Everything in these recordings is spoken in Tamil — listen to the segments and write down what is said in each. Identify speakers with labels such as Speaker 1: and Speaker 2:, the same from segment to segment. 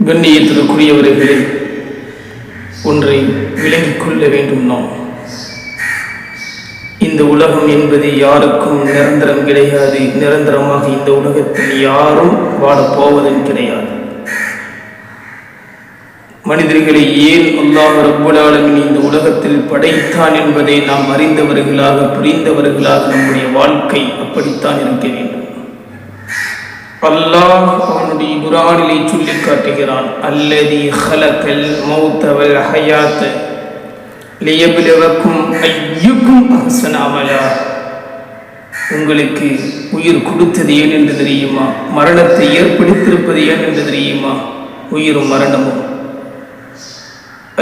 Speaker 1: கண்ணியத்திற்குரியவர்களே, ஒன்றை விளங்கிக் கொள்ள வேண்டும். நாம் இந்த உலகம் என்பது யாருக்கும் நிரந்தரம் கிடையாது. நிரந்தரமாக இந்த உலகத்தில் யாரும் வாழப்போவதும் கிடையாது. மனிதர்களை ஏன் அல்லாஹ் ரப்பல் ஆலமீன் இந்த உலகத்தில் படைத்தான் என்பதை நாம் அறிந்தவர்களாக, புரிந்தவர்களாக நம்முடைய வாழ்க்கை அப்படித்தான் இருக்க வேண்டும். அல்லாஹ் அவனுடைய குர்ஆனிலே சொல்லி காட்டுகிறான், அல்லதி ஹலகல் மௌத வல் ஹயாத லியப்லுவக்கும் அய்யுக்கும் அஹ்ஸனு அமலா. உங்களுக்கு உயிர் கொடுத்தது ஏன் என்று தெரியுமா? மரணத்தை ஏற்படுத்தியிருப்பது ஏன் என்று தெரியுமா? உயிரும் மரணமும்.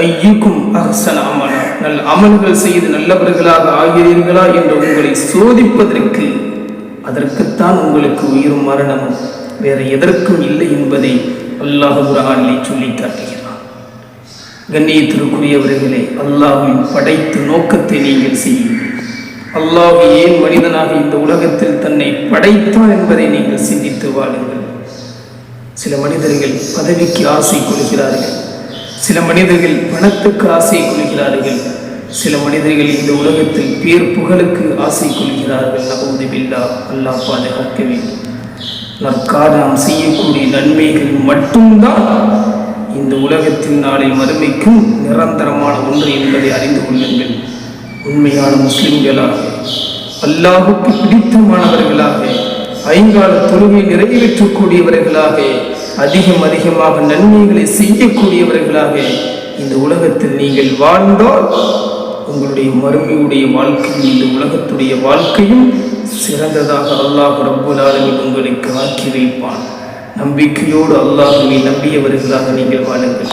Speaker 1: ஐயுக்கும் அஹ்ஸனு அமலா, நல்ல அமல்கள் செய்து நல்லவர்களாக ஆகிறீர்களா என்று உங்களை சோதிப்பதற்கு, அதற்குத்தான் உங்களுக்கு உயிரும் மரணமும், வேறு எதற்கும் இல்லை என்பதை அல்லாஹ் குர்ஆனிலே சொல்லி காட்டுகிறான். கண்ணியத்திற்குரியவர்களே, அல்லாஹ்வின் படைத்த நோக்கத்தை நீங்கள் செய்யுங்கள். அல்லாஹ் ஏன் மனிதனாக இந்த உலகத்தில் தன்னை படைத்தான் என்பதை நீங்கள் சிந்தித்து வாழுங்கள். சில மனிதர்கள் பதவிக்கு ஆசை கொள்கிறார்கள், சில மனிதர்கள் பணத்துக்கு ஆசை கொள்கிறார்கள், சில மனிதர்கள் இந்த உலகத்தில் பேர் புகழுக்கு ஆசை கொள்கிறார்கள். நஊது பில்லாஹ், அல்லாஹ் பாதுகாக்க வேண்டும். நற்காரணம் செய்யக்கூடிய நன்மைகள் மட்டும்தான் இந்த உலகத்தில் நாளை மறுமைக்கும் நிரந்தரமான ஒன்று என்பதை அறிந்து கொள்ளுங்கள். உண்மையான முஸ்லிம்களாக, அல்லாஹுக்கு பிடித்தமானவர்களாக, ஐங்கால தொழுகை நிறைவேற்றக்கூடியவர்களாக, அதிகமாக நன்மைகளை செய்யக்கூடியவர்களாக இந்த உலகத்தில் நீங்கள் வாழ்ந்தால் உங்களுடைய மறுமையுடைய வாழ்க்கையும் இந்த உலகத்துடைய வாழ்க்கையும் சிறந்ததாக அல்லாஹ் ரப்பல் ஆலமீன் உங்களுக்கு ஆக்கி வைப்பான். நம்பிக்கையோடு அல்லாஹ்வை நம்பியவர்களாக நீங்கள் வாழுங்கள்.